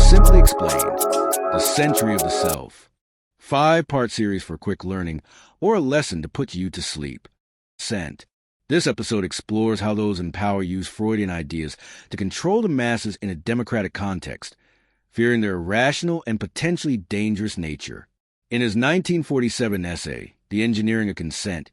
Simply Explained, The Century of the Self. 5-part series for quick learning or a lesson to put you to sleep. Scent. This episode explores how those in power use Freudian ideas to control the masses in a democratic context, fearing their irrational and potentially dangerous nature. In his 1947 essay, The Engineering of Consent,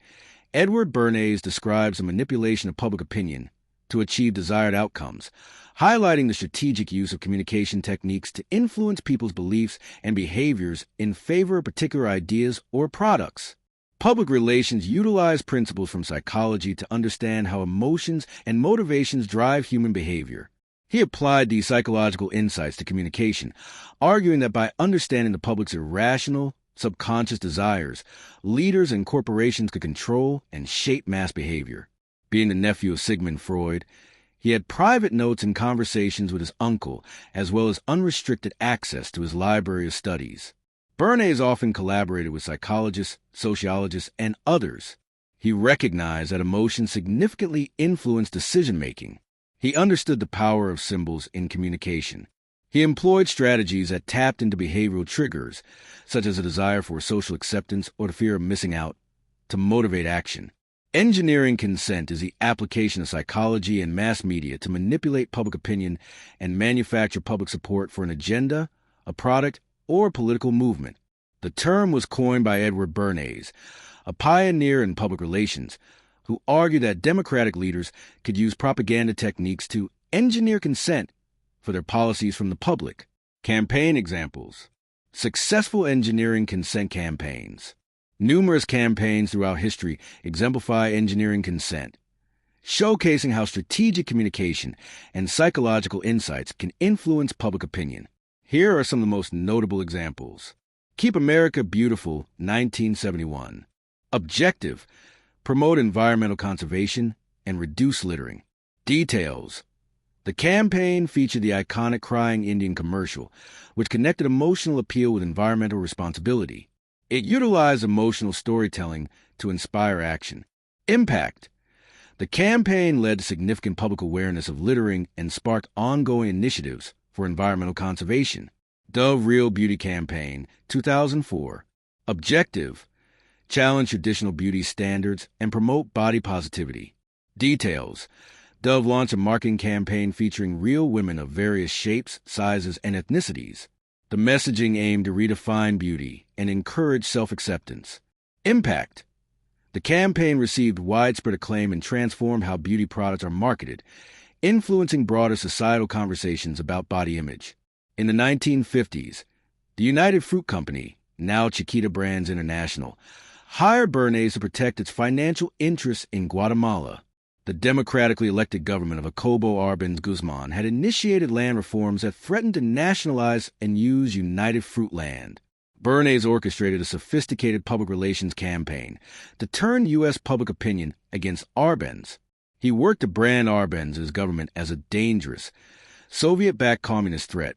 Edward Bernays describes the manipulation of public opinion to achieve desired outcomes, highlighting the strategic use of communication techniques to influence people's beliefs and behaviors in favor of particular ideas or products. Public relations utilize principles from psychology to understand how emotions and motivations drive human behavior. He applied these psychological insights to communication, arguing that by understanding the public's irrational, subconscious desires, leaders and corporations could control and shape mass behavior. Being the nephew of Sigmund Freud, he had private notes and conversations with his uncle, as well as unrestricted access to his library of studies. Bernays often collaborated with psychologists, sociologists, and others. He recognized that emotions significantly influenced decision-making. He understood the power of symbols in communication. He employed strategies that tapped into behavioral triggers, such as a desire for social acceptance or the fear of missing out, to motivate action. Engineering consent is the application of psychology and mass media to manipulate public opinion and manufacture public support for an agenda, a product, or a political movement. The term was coined by Edward Bernays, a pioneer in public relations, who argued that democratic leaders could use propaganda techniques to engineer consent for their policies from the public. Campaign examples. Successful engineering consent campaigns. Numerous campaigns throughout history exemplify engineering consent, showcasing how strategic communication and psychological insights can influence public opinion. Here are some of the most notable examples. Keep America Beautiful, 1971. Objective: promote environmental conservation and reduce littering. Details: the campaign featured the iconic Crying Indian commercial, which connected emotional appeal with environmental responsibility. It utilized emotional storytelling to inspire action. Impact: the campaign led to significant public awareness of littering and sparked ongoing initiatives for environmental conservation. Dove Real Beauty Campaign, 2004. Objective: challenge traditional beauty standards and promote body positivity. Details: Dove launched a marketing campaign featuring real women of various shapes, sizes, and ethnicities. The messaging aimed to redefine beauty and encourage self-acceptance. Impact: the campaign received widespread acclaim and transformed how beauty products are marketed, influencing broader societal conversations about body image. In the 1950s, the United Fruit Company, now Chiquita Brands International, hired Bernays to protect its financial interests in Guatemala. The democratically elected government of Jacobo Arbenz Guzman had initiated land reforms that threatened to nationalize and use United Fruit land. Bernays orchestrated a sophisticated public relations campaign to turn U.S. public opinion against Arbenz. He worked to brand Arbenz's government as a dangerous, Soviet-backed communist threat,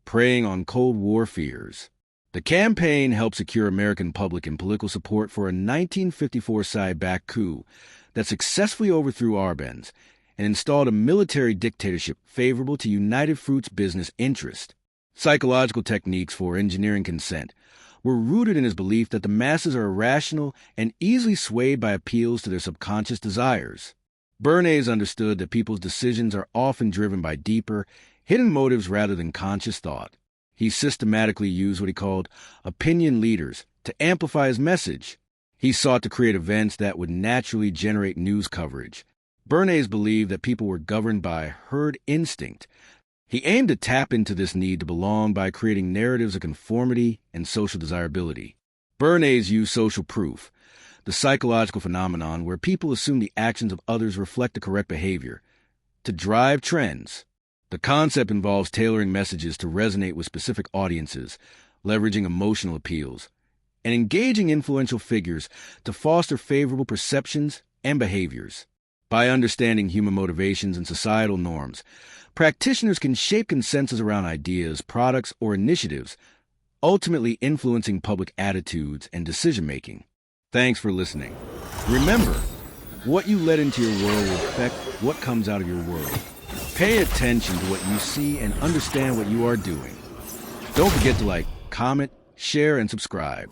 preying on Cold War fears. The campaign helped secure American public and political support for a 1954 Psy-backed coup that successfully overthrew Arbenz and installed a military dictatorship favorable to United Fruit's business interest. Psychological techniques for engineering consent were rooted in his belief that the masses are irrational and easily swayed by appeals to their subconscious desires. Bernays understood that people's decisions are often driven by deeper, hidden motives rather than conscious thought. He systematically used what he called opinion leaders to amplify his message. He sought to create events that would naturally generate news coverage. Bernays believed that people were governed by herd instinct. He aimed to tap into this need to belong by creating narratives of conformity and social desirability. Bernays used social proof, the psychological phenomenon where people assume the actions of others reflect the correct behavior, to drive trends. The concept involves tailoring messages to resonate with specific audiences, leveraging emotional appeals, and engaging influential figures to foster favorable perceptions and behaviors. By understanding human motivations and societal norms, practitioners can shape consensus around ideas, products, or initiatives, ultimately influencing public attitudes and decision-making. Thanks for listening. Remember, what you let into your world will affect what comes out of your world. Pay attention to what you see and understand what you are doing. Don't forget to like, comment, share, and subscribe.